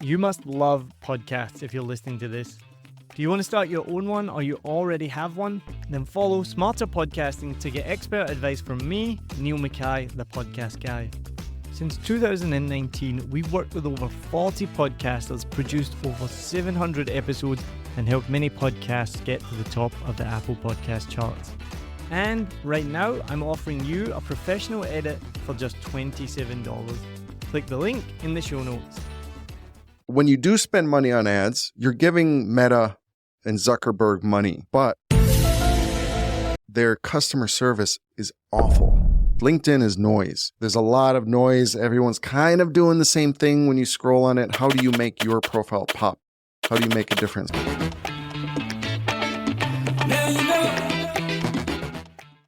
You must love podcasts if you're listening to this. Do you want to start your own one or you already have one? Then follow Smarter Podcasting to get expert advice from me, Neil Mackay, the podcast guy. Since 2019, we've worked with over 40 podcasters, produced over 700 episodes, and helped many podcasts get to the top of the Apple Podcast charts. And right now, I'm offering you a professional edit for just $27. Click the link in the show notes. When you do spend money on ads, you're giving Meta and Zuckerberg money, but their customer service is awful. LinkedIn is noise. There's a lot of noise. Everyone's kind of doing the same thing when you scroll on it. How do you make your profile pop? How do you make a difference?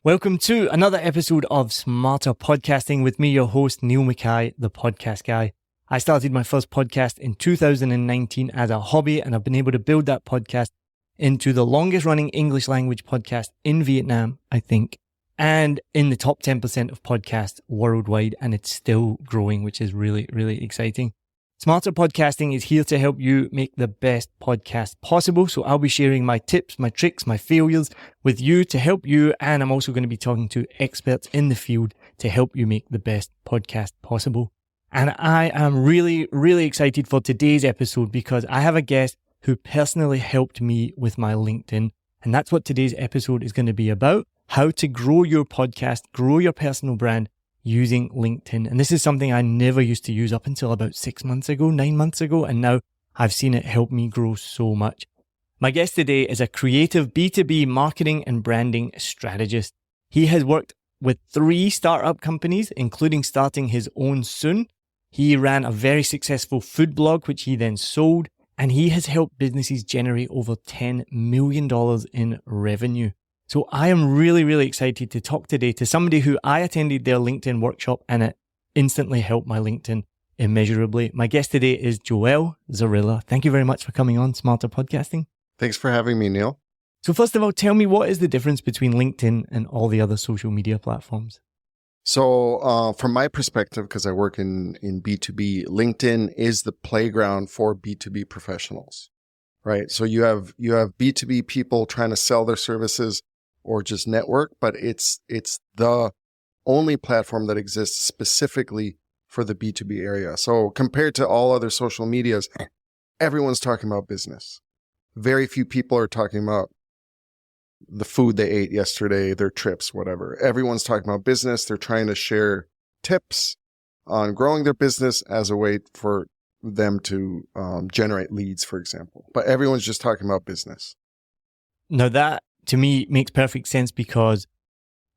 Welcome to another episode of Smarter Podcasting with me, your host, Neil Mackay, the podcast guy. I started my first podcast in 2019 as a hobby, and I've been able to build that podcast into the longest running English language podcast in Vietnam, I think, and in the top 10% of podcasts worldwide, and it's still growing, which is really, really exciting. Smarter Podcasting is here to help you make the best podcast possible. So I'll be sharing my tips, my tricks, my failures with you to help you. And I'm also going to be talking to experts in the field to help you make the best podcast possible. And I am really, really excited for today's episode because I have a guest who personally helped me with my LinkedIn. And that's what today's episode is going to be about: how to grow your podcast, grow your personal brand using LinkedIn. And this is something I never used to use up until about 9 months ago. And now I've seen it help me grow so much. My guest today is a creative B2B marketing and branding strategist. He has worked with 3 startup companies, including starting his own soon. He ran a very successful food blog, which he then sold, and he has helped businesses generate over $10 million in revenue. So I am really, really excited to talk today to somebody who I attended their LinkedIn workshop, and it instantly helped my LinkedIn immeasurably. My guest today is Joel Zorrilla. Thank you very much for coming on Smarter Podcasting. Thanks for having me, Neil. So first of all, tell me, what is the difference between LinkedIn and all the other social media platforms? So from my perspective, because I work in B2B, LinkedIn is the playground for B2B professionals, right? So you have B2B people trying to sell their services or just network, but it's the only platform that exists specifically for the B2B area. So compared to all other social medias, everyone's talking about business. Very few people are talking about the food they ate yesterday, their trips, whatever. Everyone's talking about business. They're trying to share tips on growing their business as a way for them to generate leads, for example. But everyone's just talking about business. Now that, to me, makes perfect sense because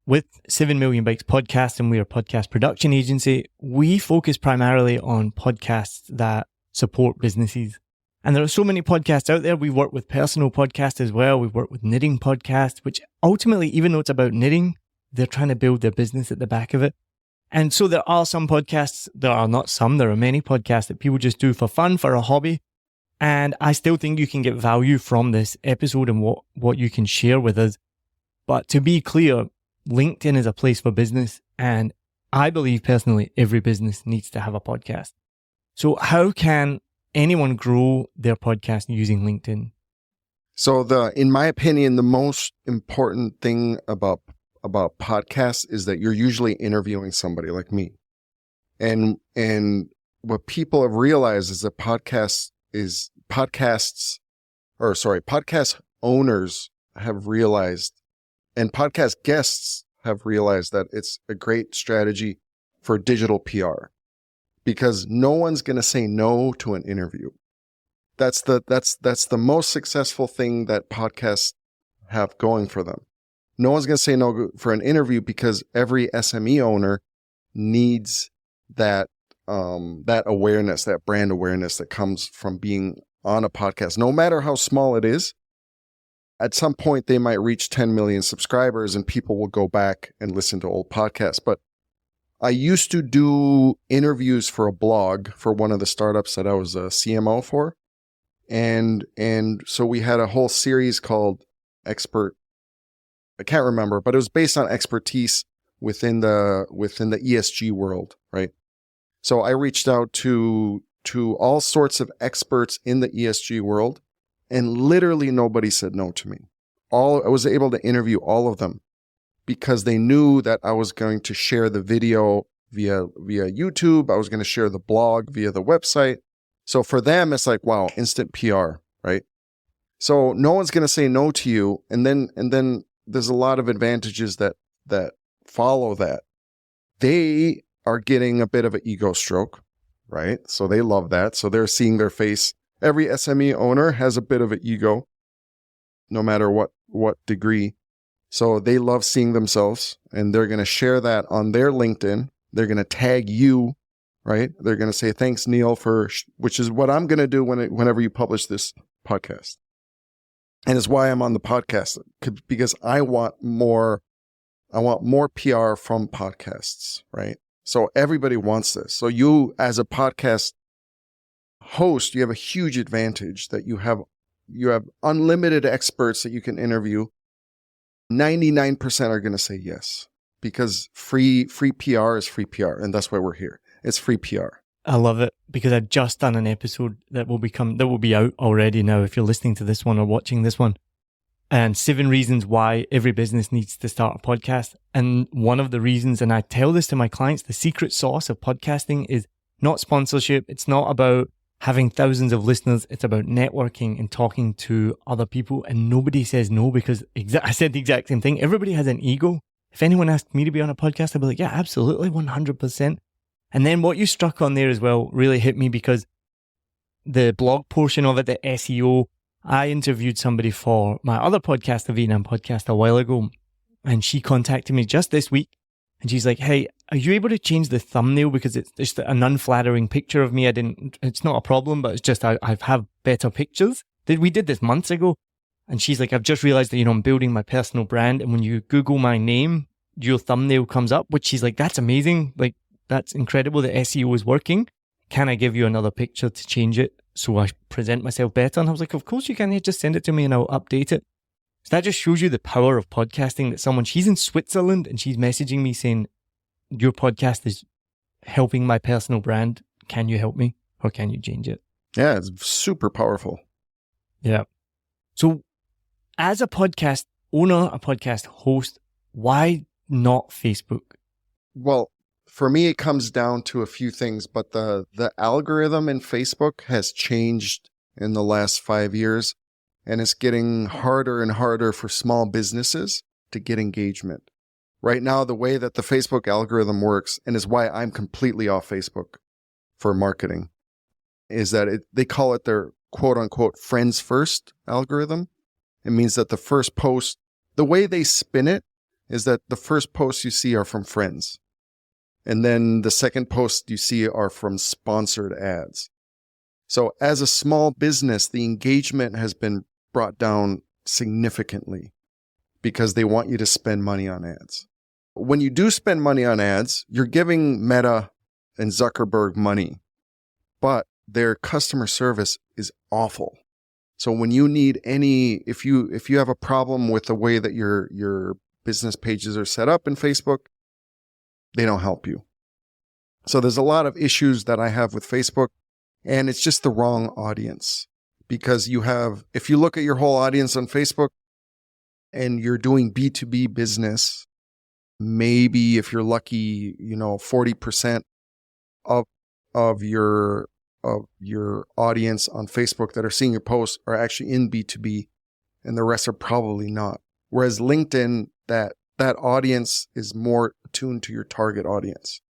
with 7 Million Bikes Podcast, and we're a podcast production agency, we focus primarily on podcasts that support businesses. And there are so many podcasts out there. We work with personal podcasts as well. We've worked with knitting podcasts, which ultimately, even though it's about knitting, they're trying to build their business at the back of it. And so there are some podcasts, there are many podcasts that people just do for fun, for a hobby. And I still think you can get value from this episode and what you can share with us. But to be clear, LinkedIn is a place for business. And I believe personally, every business needs to have a podcast. So how can anyone grow their podcast using LinkedIn? So in my opinion, the most important thing about podcasts is that you're usually interviewing somebody like me. And what people have realized is that podcast owners have realized, and podcast guests have realized, that it's a great strategy for digital PR. Because no one's going to say no to an interview. That's the most successful thing that podcasts have going for them. No one's going to say no for an interview because every SME owner needs that awareness, that brand awareness that comes from being on a podcast. No matter how small it is, at some point they might reach 10 million subscribers and people will go back and listen to old podcasts. But I used to do interviews for a blog for one of the startups that I was a CMO for. And so we had a whole series called Expert. I can't remember, but it was based on expertise within the ESG world, right? So I reached out to to all sorts of experts in the ESG world, and literally nobody said no to me. I was able to interview all of them because they knew that I was going to share the video via YouTube. I was going to share the blog via the website. So for them, it's like, wow, instant PR, right? So no one's going to say no to you. And then there's a lot of advantages that follow that. They are getting a bit of an ego stroke, right? So they love that. So they're seeing their face. Every SME owner has a bit of an ego, no matter what degree. So they love seeing themselves, and they're going to share that on their LinkedIn. They're going to tag you, right? They're going to say, thanks, Neil, which is what I'm going to do whenever you publish this podcast. And it's why I'm on the podcast, because I want more PR from podcasts, right? So everybody wants this. So you, as a podcast host, you have a huge advantage that you have unlimited experts that you can interview. 99% are going to say yes, because free PR is free PR, and that's why we're here. It's free PR. I love it, because I've just done an episode that will be out already now if you're listening to this one or watching this one. And 7 reasons why every business needs to start a podcast. And one of the reasons, and I tell this to my clients, the secret sauce of podcasting is not sponsorship. It's not about having thousands of listeners. It's about networking and talking to other people. And nobody says no, because I said the exact same thing. Everybody has an ego. If anyone asked me to be on a podcast, I'd be like, yeah, absolutely, 100%. And then what you struck on there as well really hit me, because the blog portion of it, the SEO, I interviewed somebody for my other podcast, the Vietnam podcast, a while ago, and she contacted me just this week, and she's like, hey, are you able to change the thumbnail, because it's just an unflattering picture of me. It's not a problem, but it's just I have better pictures. We did this months ago, and she's like, I've just realized that, I'm building my personal brand, and when you Google my name, your thumbnail comes up, which she's like, that's amazing. Like, that's incredible. The SEO is working. Can I give you another picture to change it so I present myself better? And I was like, of course you can. Just send it to me and I'll update it. So that just shows you the power of podcasting, that she's in Switzerland and she's messaging me saying, your podcast is helping my personal brand. Can you help me, or can you change it? Yeah, it's super powerful. Yeah. So as a podcast owner, a podcast host, why not Facebook? Well, for me, it comes down to a few things, but the algorithm in Facebook has changed in the last 5 years, and it's getting harder and harder for small businesses to get engagement. Right now, the way that the Facebook algorithm works, and is why I'm completely off Facebook for marketing, is that they call it their quote-unquote friends first algorithm. It means that the first post, the way they spin it, is that the first posts you see are from friends. And then the second posts you see are from sponsored ads. So as a small business, the engagement has been brought down significantly because they want you to spend money on ads. When you do spend money on ads, you're giving Meta and Zuckerberg money, but their customer service is awful. So when you need if you have a problem with the way that your business pages are set up in Facebook, they don't help you. So there's a lot of issues that I have with Facebook, and it's just the wrong audience, because if you look at your whole audience on Facebook and you're doing B2B business, maybe if you're lucky, 40% of your audience on Facebook that are seeing your posts are actually in B2B, and the rest are probably not. Whereas LinkedIn, that audience is more attuned to your target audience,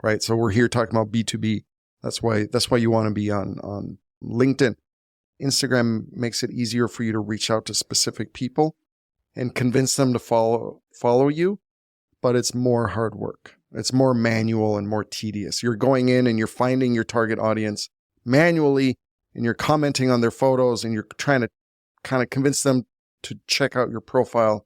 right? So we're here talking about B2B. That's why you want to be on LinkedIn. Instagram makes it easier for you to reach out to specific people and convince them to follow you, but it's more hard work. It's more manual and more tedious. You're going in and you're finding your target audience manually, and you're commenting on their photos, and you're trying to kind of convince them to check out your profile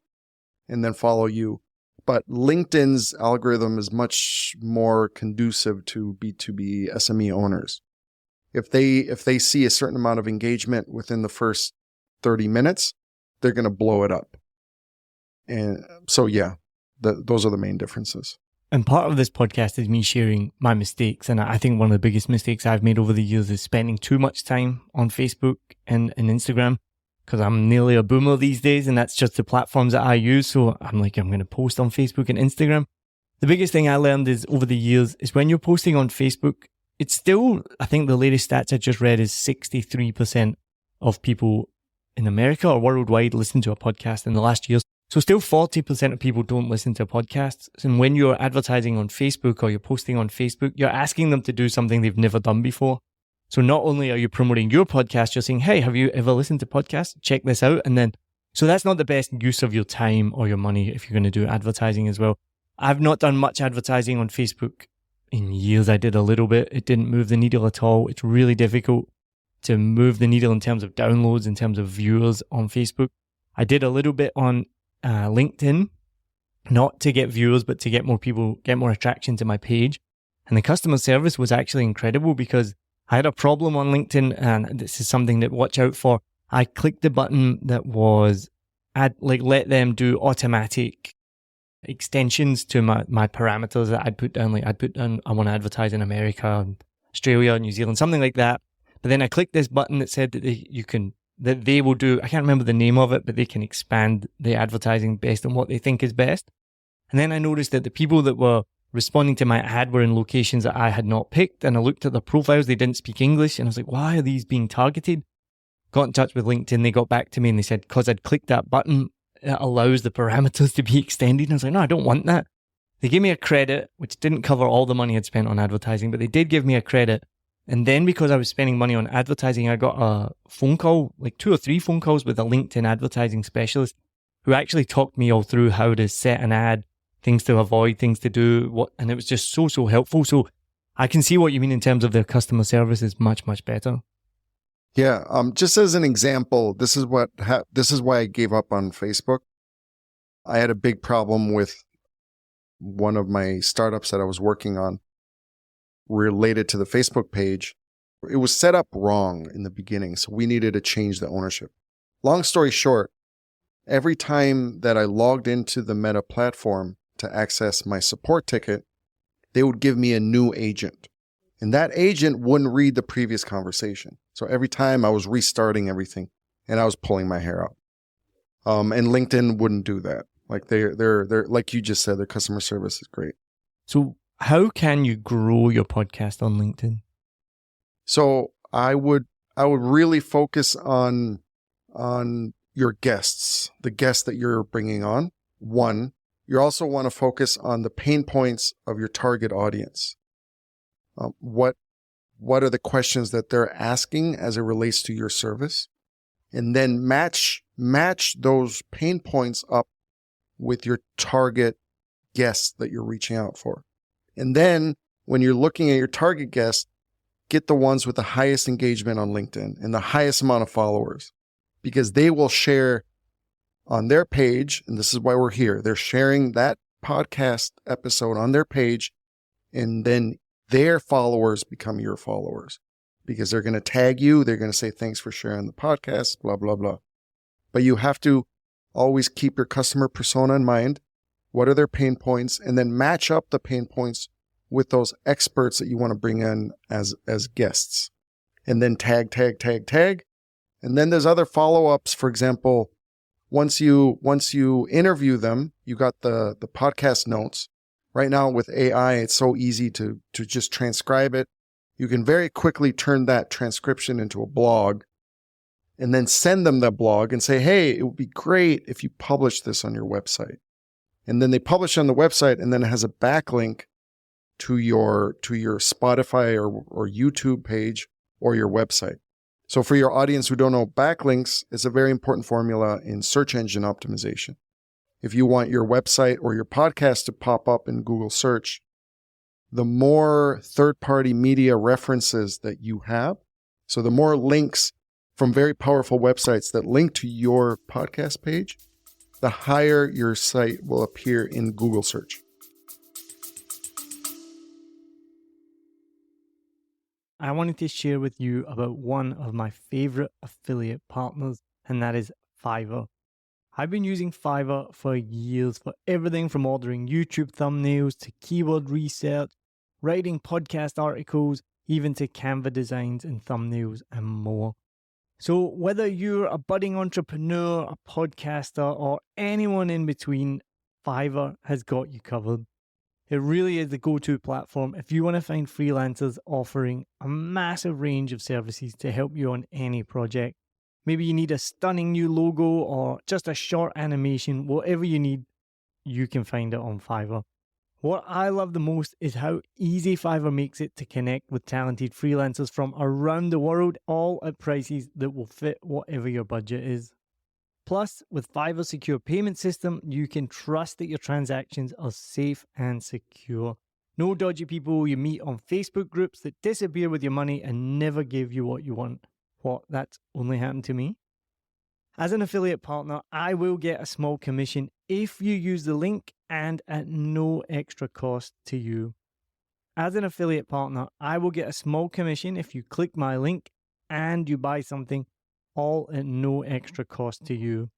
and then follow you. But LinkedIn's algorithm is much more conducive to B2B SME owners. If they see a certain amount of engagement within the first 30 minutes, they're going to blow it up. And so, yeah, those are the main differences. And part of this podcast is me sharing my mistakes. And I think one of the biggest mistakes I've made over the years is spending too much time on Facebook and Instagram, because I'm nearly a boomer these days and that's just the platforms that I use. So I'm going to post on Facebook and Instagram. The biggest thing I learned is over the years is when you're posting on Facebook, it's still, I think the latest stats I just read is 63% of people in America or worldwide listen to a podcast in the last year. So still 40% of people don't listen to podcasts. And when you're advertising on Facebook or you're posting on Facebook, you're asking them to do something they've never done before. So not only are you promoting your podcast, you're saying, hey, have you ever listened to podcasts? Check this out. And then, so that's not the best use of your time or your money if you're going to do advertising as well. I've not done much advertising on Facebook in years. I did a little bit. It didn't move the needle at all. It's really difficult to move the needle in terms of downloads, in terms of viewers on Facebook. I did a little bit on LinkedIn, not to get viewers, but to get more people, get more attraction to my page. And the customer service was actually incredible because I had a problem on LinkedIn, and this is something that watch out for. I clicked the button that was let them do automatic extensions to my parameters that I'd put down. Like I'd put down, I want to advertise in America, Australia, New Zealand, something like that. But then I clicked this button that said that they will do, I can't remember the name of it, but they can expand the advertising based on what they think is best. And then I noticed that the people that were responding to my ad were in locations that I had not picked. And I looked at their profiles, they didn't speak English. And I was like, why are these being targeted? Got in touch with LinkedIn. They got back to me and they said, because I'd clicked that button, it allows the parameters to be extended. And I was like, no, I don't want that. They gave me a credit, which didn't cover all the money I'd spent on advertising, but they did give me a credit. And then because I was spending money on advertising, I got a phone call, like 2 or 3 phone calls with a LinkedIn advertising specialist who actually talked me all through how to set an ad, things to avoid, things to do. And it was just so helpful. So I can see what you mean in terms of their customer service is much, much better. Yeah. Just as an example, this is why I gave up on Facebook. I had a big problem with one of my startups that I was working on related to the Facebook page. It was set up wrong in the beginning, so we needed to change the ownership. Long story short, every time that I logged into the Meta platform to access my support ticket, they would give me a new agent. And that agent wouldn't read the previous conversation. So every time I was restarting everything and I was pulling my hair out. And LinkedIn wouldn't do that. Like they're like you just said, their customer service is great. So how can you grow your podcast on LinkedIn? So I would really focus on your guests, the guests that you're bringing on. One, you also want to focus on the pain points of your target audience. What are the questions that they're asking as it relates to your service? And then match those pain points up with your target guests that you're reaching out for. And then when you're looking at your target guests, get the ones with the highest engagement on LinkedIn and the highest amount of followers, because they will share on their page. And this is why we're here. They're sharing that podcast episode on their page, and then their followers become your followers because they're going to tag you. They're going to say, thanks for sharing the podcast, blah, blah, blah. But you have to always keep your customer persona in mind. What are their pain points? And then match up the pain points with those experts that you want to bring in as guests. And then tag. And then there's other follow-ups. For example, once you interview them, you got the podcast notes. Right now with AI, it's so easy to just transcribe it. You can very quickly turn that transcription into a blog and then send them the blog and say, hey, it would be great if you publish this on your website. And then they publish on the website, and then it has a backlink to your Spotify or YouTube page or your website. So for your audience who don't know, backlinks is a very important formula in search engine optimization. If you want your website or your podcast to pop up in Google search, the more third-party media references that you have, so the more links from very powerful websites that link to your podcast page, the higher your site will appear in Google search. I wanted to share with you about one of my favorite affiliate partners, and that is Fiverr. I've been using Fiverr for years for everything from ordering YouTube thumbnails to keyword research, writing podcast articles, even to Canva designs and thumbnails and more. So whether you're a budding entrepreneur, a podcaster, or anyone in between, Fiverr has got you covered. It really is the go-to platform if you want to find freelancers offering a massive range of services to help you on any project. Maybe you need a stunning new logo or just a short animation, whatever you need, you can find it on Fiverr. What I love the most is how easy Fiverr makes it to connect with talented freelancers from around the world, all at prices that will fit whatever your budget is. Plus, with Fiverr's secure payment system, you can trust that your transactions are safe and secure. No dodgy people you meet on Facebook groups that disappear with your money and never give you what you want. What, that's only happened to me? As an affiliate partner, I will get a small commission if you use the link and at no extra cost to you. As an affiliate partner, I will get a small commission if you click my link and you buy something, all at no extra cost to you.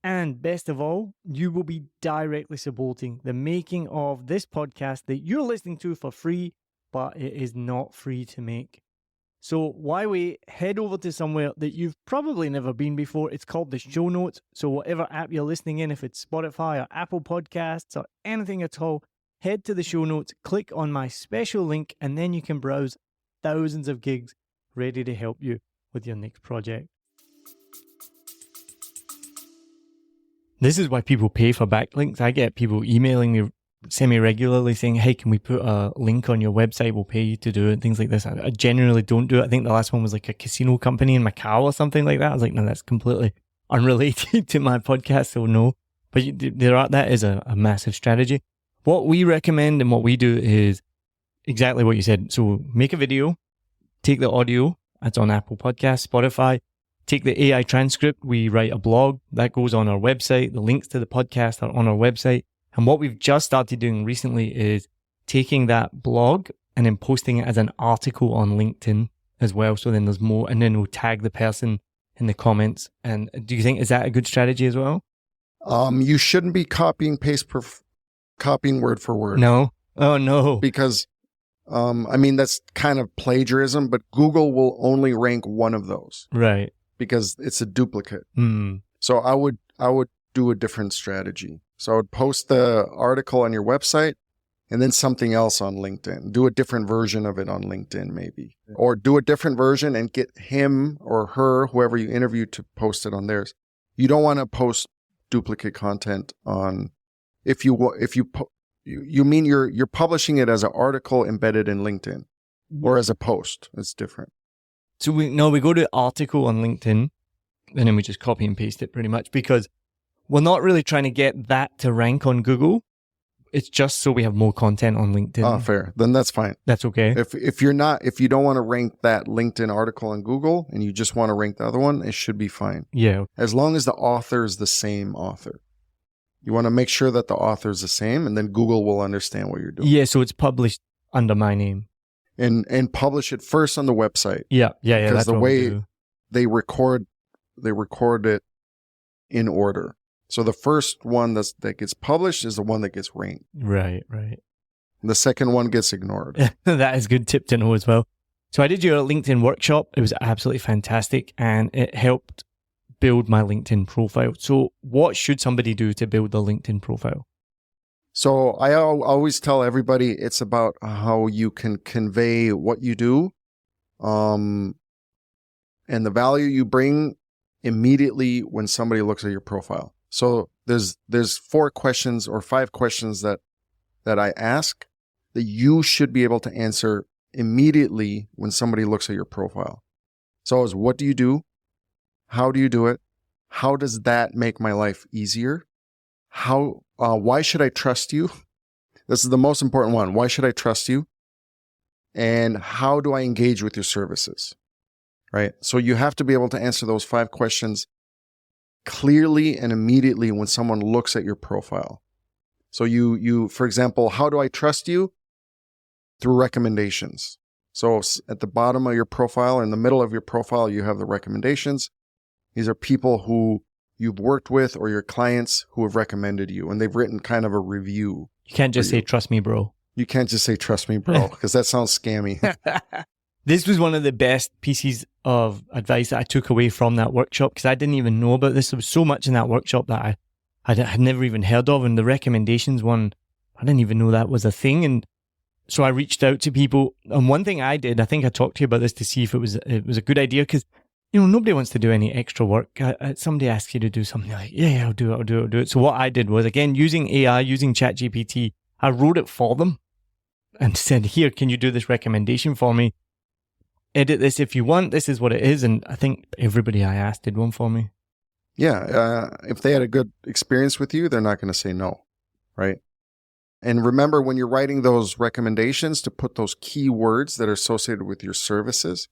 And best of all, you will be directly supporting the making of this podcast that you're listening to for free, but it is not free to make. So why wait? Head over to somewhere that you've probably never been before. It's called the show notes. So whatever app you're listening in, if it's Spotify or Apple Podcasts or anything at all, head to the show notes, click on my special link, and then you can browse thousands of gigs ready to help you with your next project. This is why people pay for backlinks. I get people emailing me semi-regularly saying, hey, can we put a link on your website? We'll pay you to do it, things like this. I generally don't do it. I think the last one was like a casino company in Macau or something like that. I was like, no, that's completely unrelated to my podcast, so no. But that is a massive strategy. What we recommend and what we do is exactly what you said. So make a video, take the audio, that's on Apple Podcasts, Spotify, take the AI transcript, we write a blog, that goes on our website, the links to the podcast are on our website. And what we've just started doing recently is taking that blog and then posting it as an article on LinkedIn as well. So then there's more, and then we'll tag the person in the comments. And do you think, is that a good strategy as well? You shouldn't be copying word for word. No. Oh, no. Because, that's kind of plagiarism, but Google will only rank one of those. Right. Because it's a duplicate. Mm. So I would do a different strategy. So I would post the article on your website and then something else on LinkedIn. Do a different version of it on LinkedIn maybe. Or do a different version and get him or her, whoever you interview, to post it on theirs. You don't want to post duplicate content on, you mean you're publishing it as an article embedded in LinkedIn or as a post. It's different. So we go to article on LinkedIn and then we just copy and paste it pretty much, because we're not really trying to get that to rank on Google. It's just so we have more content on LinkedIn. Oh, fair. Then that's fine. That's okay. If you don't want to rank that LinkedIn article on Google and you just want to rank the other one, it should be fine. Yeah. As long as the author is the same author. You want to make sure that the author is the same, and then Google will understand what you're doing. Yeah, so it's published under my name. And publish it first on the website. Yeah. Because that's the what way they record it in order. So the first one that gets published is the one that gets ranked. Right. The second one gets ignored. That is a good tip to know as well. So I did your LinkedIn workshop. It was absolutely fantastic, and it helped build my LinkedIn profile. So what should somebody do to build a LinkedIn profile? So I always tell everybody it's about how you can convey what you do, and the value you bring immediately when somebody looks at your profile. So there's 4 questions or 5 questions that I ask that you should be able to answer immediately when somebody looks at your profile. So it's, what do you do? How do you do it? How does that make my life easier? Why should I trust you? This is the most important one. Why should I trust you? And how do I engage with your services? Right? So you have to be able to answer those 5 questions clearly and immediately when someone looks at your profile. So you, for example, how do I trust you? Through recommendations. So at the bottom of your profile, in the middle of your profile, you have the recommendations. These are people who you've worked with or your clients who have recommended you, and they've written kind of a review. You can't just say, trust me, bro. You can't just say, trust me, bro, because that sounds scammy. This was one of the best pieces of advice that I took away from that workshop, because I didn't even know about this. There was so much in that workshop that I had never even heard of. And the recommendations one, I didn't even know that was a thing. And so I reached out to people. And one thing I did, I think I talked to you about this to see if it was a good idea, because nobody wants to do any extra work. Somebody asks you to do something, like, yeah, I'll do it. So what I did was, again, using AI, using ChatGPT, I wrote it for them and said, here, can you do this recommendation for me? Edit this if you want. This is what it is. And I think everybody I asked did one for me. Yeah. If they had a good experience with you, they're not going to say no, right? And remember, when you're writing those recommendations, to put those key words that are associated with your services,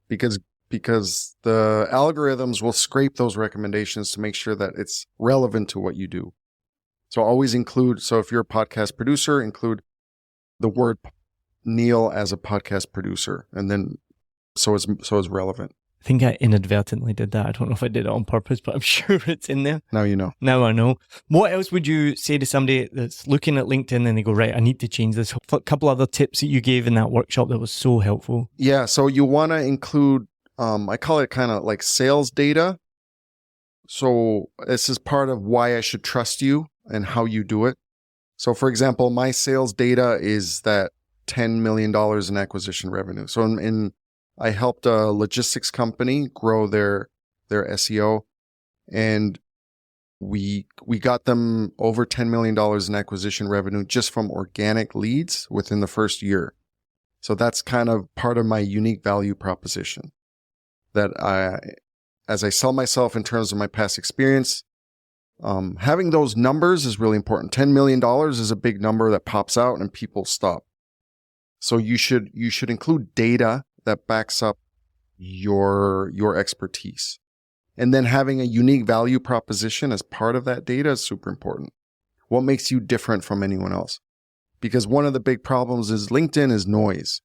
because the algorithms will scrape those recommendations to make sure that it's relevant to what you do. So always include, so if you're a podcast producer, include the word Neil as a podcast producer, and then so it's relevant. I think I inadvertently did that. I don't know if I did it on purpose, but I'm sure it's in there. Now you know. Now I know. What else would you say to somebody that's looking at LinkedIn and they go, right, I need to change this? A couple other tips that you gave in that workshop that was so helpful. Yeah, so you want to include, I call it kind of like sales data. So this is part of why I should trust you and how you do it. So for example, my sales data is that $10 million in acquisition revenue. So I helped a logistics company grow their SEO, and we got them over $10 million in acquisition revenue just from organic leads within the first year. So that's kind of part of my unique value proposition, that as I sell myself in terms of my past experience, having those numbers is really important. $10 million is a big number that pops out and people stop. So you should include data that backs up your expertise. And then having a unique value proposition as part of that data is super important. What makes you different from anyone else? Because one of the big problems is LinkedIn is noise.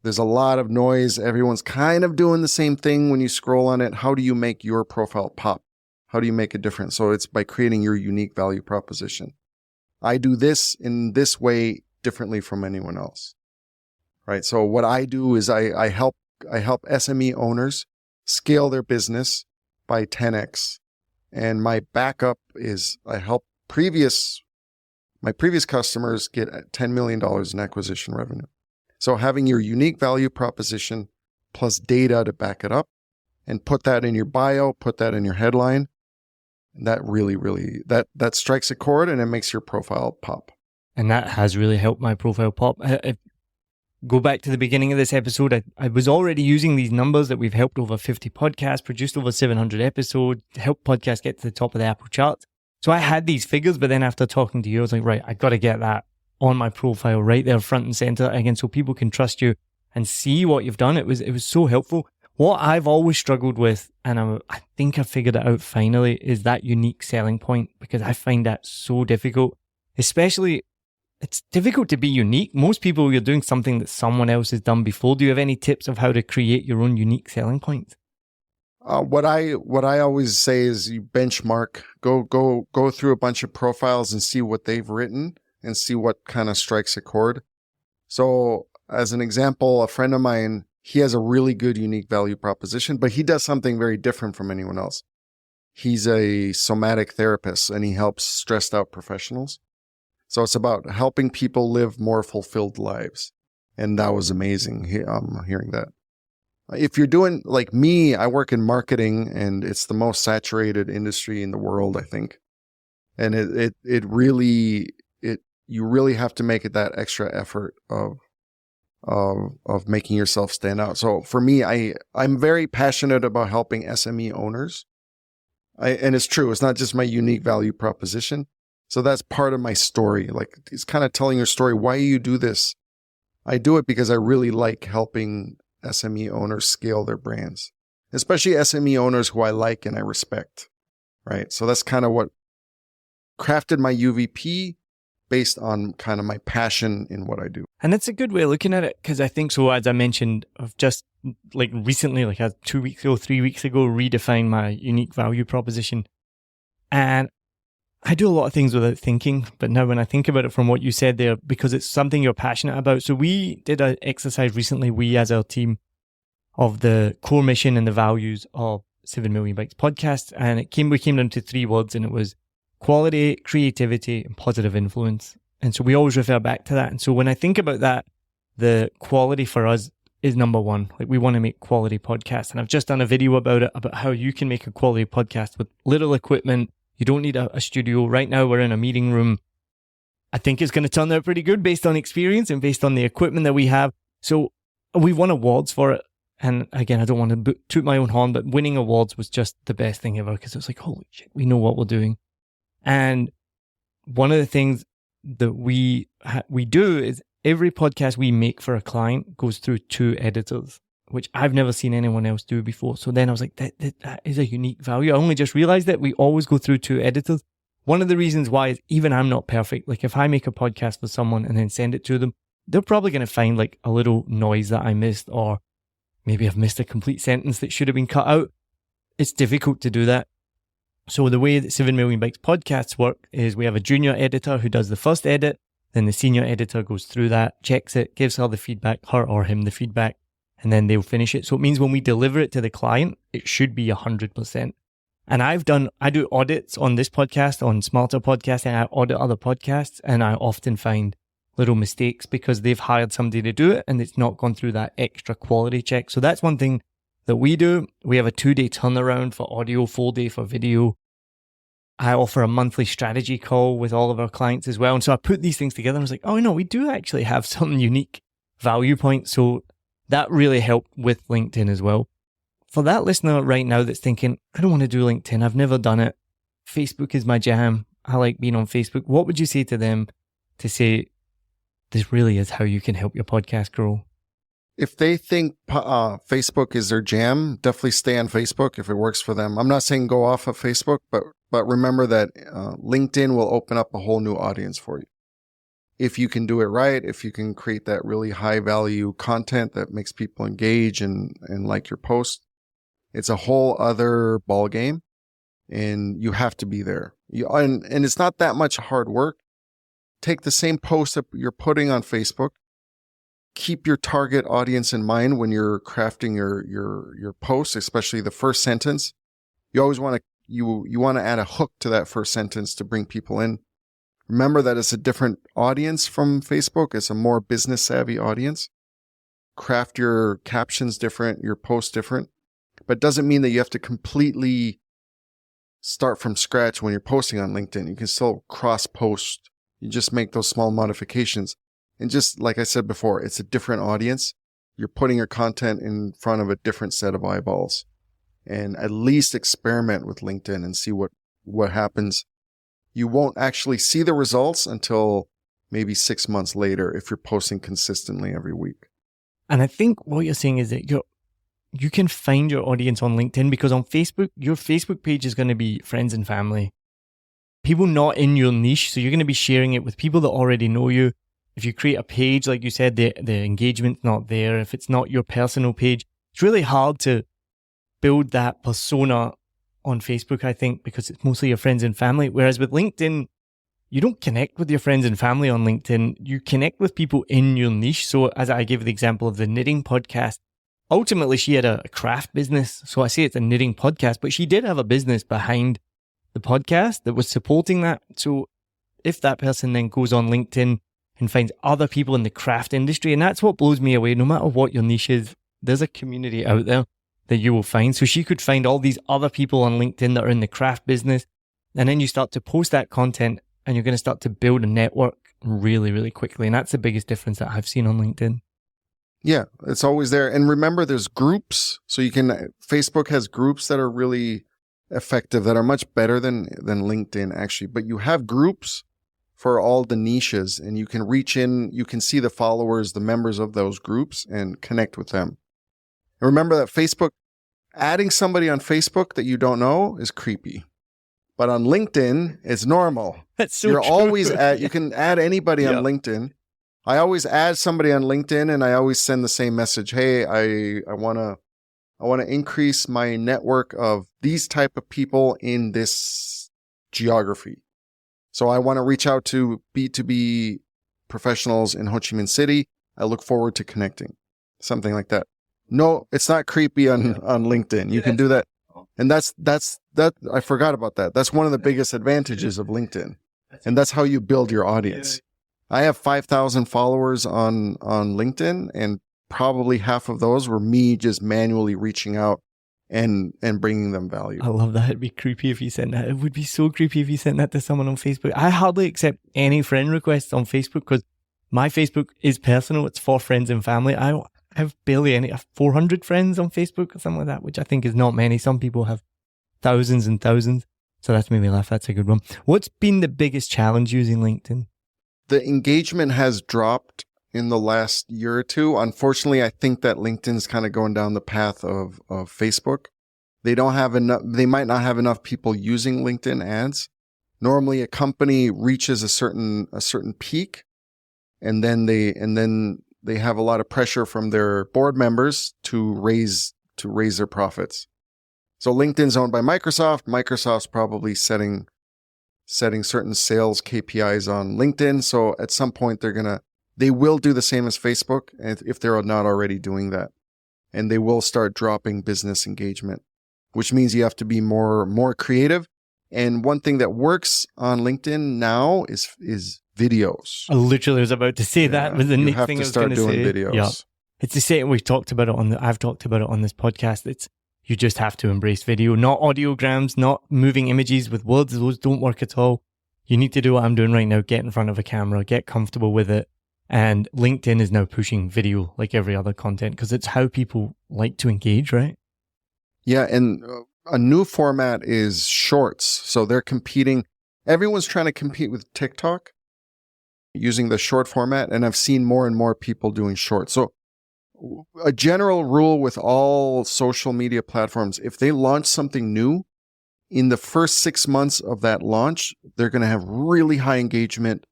There's a lot of noise. Everyone's kind of doing the same thing when you scroll on it. How do you make your profile pop? How do you make a difference? So it's by creating your unique value proposition. I do this in this way differently from anyone else. Right. So what I do is I help SME owners scale their business by 10x. And my backup is I help my previous customers get $10 million in acquisition revenue. So having your unique value proposition plus data to back it up, and put that in your bio, put that in your headline, that really, that strikes a chord, and it makes your profile pop. And that has really helped my profile pop. Go back to the beginning of this episode, I was already using these numbers that we've helped over 50 podcasts, produced over 700 episodes, helped podcasts get to the top of the Apple charts. So I had these figures, but then after talking to you, I was like, right, I got to get that on my profile right there, front and center, again, so people can trust you and see what you've done. It was so helpful. What I've always struggled with, and I think I figured it out finally, is that unique selling point, because I find that so difficult, especially it's difficult to be unique. Most people, you're doing something that someone else has done before. Do you have any tips of how to create your own unique selling points? What I always say is you benchmark, go through a bunch of profiles and see what they've written and see what kind of strikes a chord. So as an example, a friend of mine, he has a really good unique value proposition, but he does something very different from anyone else. He's a somatic therapist and he helps stressed out professionals. So it's about helping people live more fulfilled lives. And that was amazing hearing that. If you're doing like me, I work in marketing and it's the most saturated industry in the world, I think. And you really have to make it that extra effort of making yourself stand out. So for me, I'm very passionate about helping SME owners. And it's true. It's not just my unique value proposition. So that's part of my story. Like, it's kind of telling your story. Why you do this? I do it because I really like helping SME owners scale their brands, especially SME owners who I like and I respect, right? So that's kind of what crafted my UVP based on kind of my passion in what I do. And that's a good way of looking at it, because I think so, as I mentioned, I've just like recently, like 2 weeks ago, 3 weeks ago, redefined my unique value proposition. And I do a lot of things without thinking, but now when I think about it from what you said there, because it's something you're passionate about. So we did an exercise recently, we as our team, of the core mission and the values of 7 Million Bikes podcast. And we came down to 3 words, and it was quality, creativity, and positive influence. And so we always refer back to that. And so when I think about that, the quality for us is number one. Like, we want to make quality podcasts. And I've just done a video about it, about how you can make a quality podcast with little equipment. You don't need a studio. Right now, we're in a meeting room. I think it's going to turn out pretty good based on experience and based on the equipment that we have. So we won awards for it. And again, I don't want to toot my own horn, but winning awards was just the best thing ever, because it was like, holy shit, we know what we're doing. And one of the things that we do is every podcast we make for a client goes through 2 editors, which I've never seen anyone else do before. So then I was like, that is a unique value. I only just realized that we always go through 2 editors. One of the reasons why is even I'm not perfect. Like, if I make a podcast for someone and then send it to them, they're probably going to find like a little noise that I missed, or maybe I've missed a complete sentence that should have been cut out. It's difficult to do that. So the way that 7 Million Bikes podcasts work is we have a junior editor who does the first edit. Then the senior editor goes through that, checks it, gives her or him the feedback, and then they'll finish it. So it means when we deliver it to the client, it should be 100%. And I do audits on this podcast, on Smarter Podcasting. I audit other podcasts, and I often find little mistakes because they've hired somebody to do it and it's not gone through that extra quality check. So that's one thing that we do. We have a 2-day turnaround for audio, 4-day for video. I offer a monthly strategy call with all of our clients as well. And so I put these things together and I was like, oh no, we do actually have some unique value points. So that really helped with LinkedIn as well. For that listener right now that's thinking, I don't want to do LinkedIn, I've never done it, Facebook is my jam, I like being on Facebook, what would you say to them to say, this really is how you can help your podcast grow? If they think Facebook is their jam, definitely stay on Facebook if it works for them. I'm not saying go off of Facebook, but remember that LinkedIn will open up a whole new audience for you. If you can do it right, if you can create that really high value content that makes people engage and like your post, it's a whole other ball game, and you have to be there. And it's not that much hard work. Take the same post that you're putting on Facebook. Keep your target audience in mind when you're crafting your post, especially the first sentence. You always want to you want to add a hook to that first sentence to bring people in. Remember that it's a different audience from Facebook. It's a more business savvy audience. Craft your captions different, your posts different, but it doesn't mean that you have to completely start from scratch when you're posting on LinkedIn. You can still cross post. You just make those small modifications. And just like I said before, it's a different audience. You're putting your content in front of a different set of eyeballs. And at least experiment with LinkedIn and see what happens. You won't actually see the results until maybe 6 months later if you're posting consistently every week. And I think what you're saying is that you can find your audience on LinkedIn, because on Facebook, your Facebook page is going to be friends and family. People not in your niche, so you're going to be sharing it with people that already know you. If you create a page, like you said, the engagement's not there. If it's not your personal page, it's really hard to build that persona on Facebook, I think, because it's mostly your friends and family. Whereas with LinkedIn, you don't connect with your friends and family on LinkedIn. You connect with people in your niche. So as I gave the example of the knitting podcast, ultimately she had a craft business. So I say it's a knitting podcast, but she did have a business behind the podcast that was supporting that. So if that person then goes on LinkedIn and finds other people in the craft industry, and that's what blows me away, no matter what your niche is, there's a community out there that you will find. So she could find all these other people on LinkedIn that are in the craft business. And then you start to post that content and you're going to start to build a network really, really quickly. And that's the biggest difference that I've seen on LinkedIn. Yeah, it's always there. And remember, there's groups. So Facebook has groups that are really effective, that are much better than LinkedIn actually. But you have groups for all the niches, and you can reach in, you can see the followers, the members of those groups, and connect with them. And remember that Facebook, adding somebody on Facebook that you don't know is creepy. But on LinkedIn, it's normal. That's so You're true. always you can add anybody on LinkedIn. I always add somebody on LinkedIn, and I always send the same message. Hey, I want to increase my network of these type of people in this geography. So I want to reach out to B2B professionals in Ho Chi Minh City. I look forward to connecting. Something like that. No, it's not creepy on LinkedIn. You can do that. And that's I forgot about that. That's one of the biggest advantages of LinkedIn. And that's how you build your audience. I have 5,000 followers on LinkedIn, and probably half of those were me just manually reaching out and bringing them value. I love that. It'd be creepy if you sent that. It would be so creepy if you sent that to someone on Facebook. I hardly accept any friend requests on Facebook because my Facebook is personal. It's for friends and family. I have barely any. I have 400 friends on Facebook or something like that, which I think is not many. Some people have thousands and thousands. So that's made me laugh. That's a good one. What's been the biggest challenge using LinkedIn? The engagement has dropped in the last year or two. Unfortunately, I think that LinkedIn's kind of going down the path of Facebook. They don't have enough. They might not have enough people using LinkedIn ads. Normally, a company reaches a certain peak, and then they have a lot of pressure from their board members to raise their profits. So LinkedIn's owned by Microsoft. Microsoft's probably setting certain sales KPIs on LinkedIn. So at some point they will do the same as Facebook if they're not already doing that. And they will start dropping business engagement, which means you have to be more creative. And one thing that works on LinkedIn now is videos. I literally was about to say that was the next thing I was going to say. You have to start doing videos. Yeah. It's the same. I've talked about it on this podcast. You just have to embrace video, not audiograms, not moving images with words. Those don't work at all. You need to do what I'm doing right now. Get in front of a camera, get comfortable with it. And LinkedIn is now pushing video like every other content because it's how people like to engage, right? Yeah. And a new format is shorts. So they're competing. Everyone's trying to compete with TikTok using the short format. And I've seen more and more people doing shorts. So a general rule with all social media platforms, if they launch something new, in the first 6 months of that launch, they're going to have really high engagement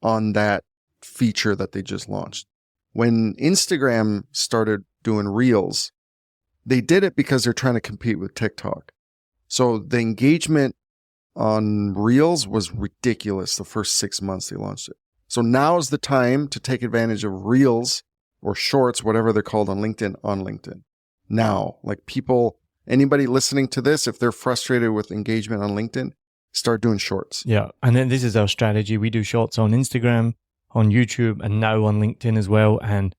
on that feature that they just launched. When Instagram started doing Reels, they did it because they're trying to compete with TikTok. So the engagement on Reels was ridiculous the first 6 months they launched it. So now's the time to take advantage of Reels or shorts, whatever they're called on LinkedIn. Now, like anybody listening to this, if they're frustrated with engagement on LinkedIn, start doing shorts. Yeah. And then this is our strategy. We do shorts on Instagram, on YouTube, and now on LinkedIn as well. And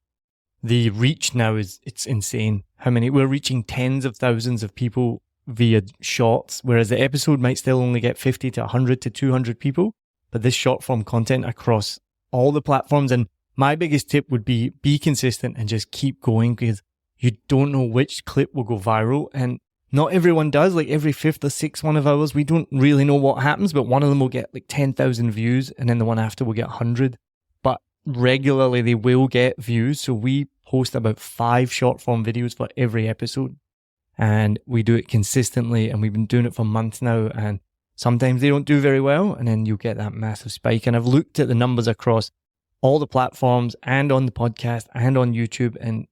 the reach now it's insane. We're reaching tens of thousands of people via shorts, whereas the episode might still only get 50 to 100 to 200 people. But this short form content across all the platforms. And my biggest tip would be consistent and just keep going because you don't know which clip will go viral. And not everyone does. Like every fifth or sixth one of ours, we don't really know what happens, but one of them will get like 10,000 views and then the one after will get 100. But regularly they will get views. So we post about 5 short form videos for every episode. And we do it consistently. And we've been doing it for months now. And sometimes they don't do very well. And then you get that massive spike. And I've looked at the numbers across all the platforms and on the podcast and on YouTube, and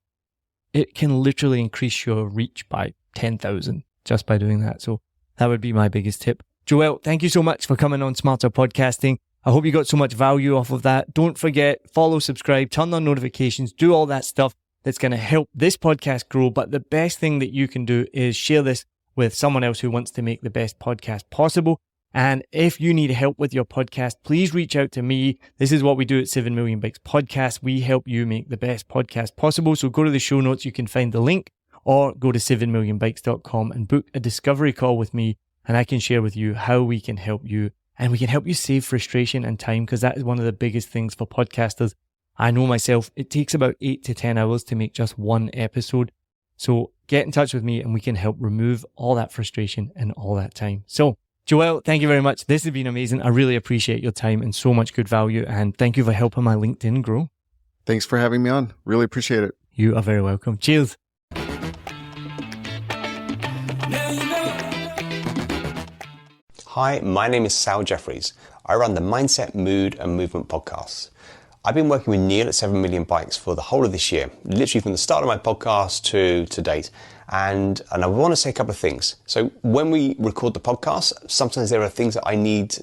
it can literally increase your reach by 10,000 just by doing that. So that would be my biggest tip. Joel, thank you so much for coming on Smarter Podcasting. I hope you got so much value off of that. Don't forget, follow, subscribe, turn on notifications, do all that stuff that's going to help this podcast grow. But the best thing that you can do is share this with someone else who wants to make the best podcast possible. And if you need help with your podcast, please reach out to me. This is what we do at 7 Million Bikes Podcast. We help you make the best podcast possible. So go to the show notes. You can find the link or go to 7millionbikes.com and book a discovery call with me. And I can share with you how we can help you. And we can help you save frustration and time because that is one of the biggest things for podcasters. I know myself, it takes about 8 to 10 hours to make just one episode. So get in touch with me and we can help remove all that frustration and all that time. So Joel, thank you very much. This has been amazing. I really appreciate your time and so much good value. And thank you for helping my LinkedIn grow. Thanks for having me on. Really appreciate it. You are very welcome. Cheers. Hi, my name is Sal Jeffries. I run the Mindset, Mood and Movement podcasts. I've been working with Neil at 7 Million Bikes for the whole of this year, literally from the start of my podcast to date. And I want to say a couple of things. So when we record the podcast, sometimes there are things that I need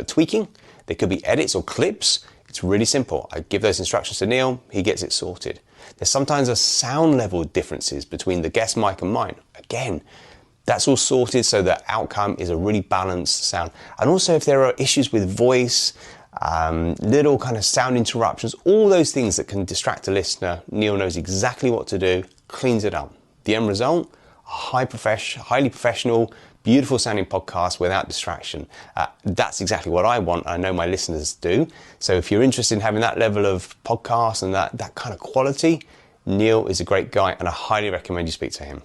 tweaking. There could be edits or clips. It's really simple. I give those instructions to Neil, he gets it sorted. There's sometimes a sound level differences between the guest mic and mine. Again, that's all sorted so the outcome is a really balanced sound. And also if there are issues with voice, little kind of sound interruptions, all those things that can distract a listener, Neil knows exactly what to do, cleans it up. The end result, highly professional, beautiful sounding podcast without distraction. That's exactly what I want. I know my listeners do. So if you're interested in having that level of podcast and that kind of quality, Neil is a great guy and I highly recommend you speak to him.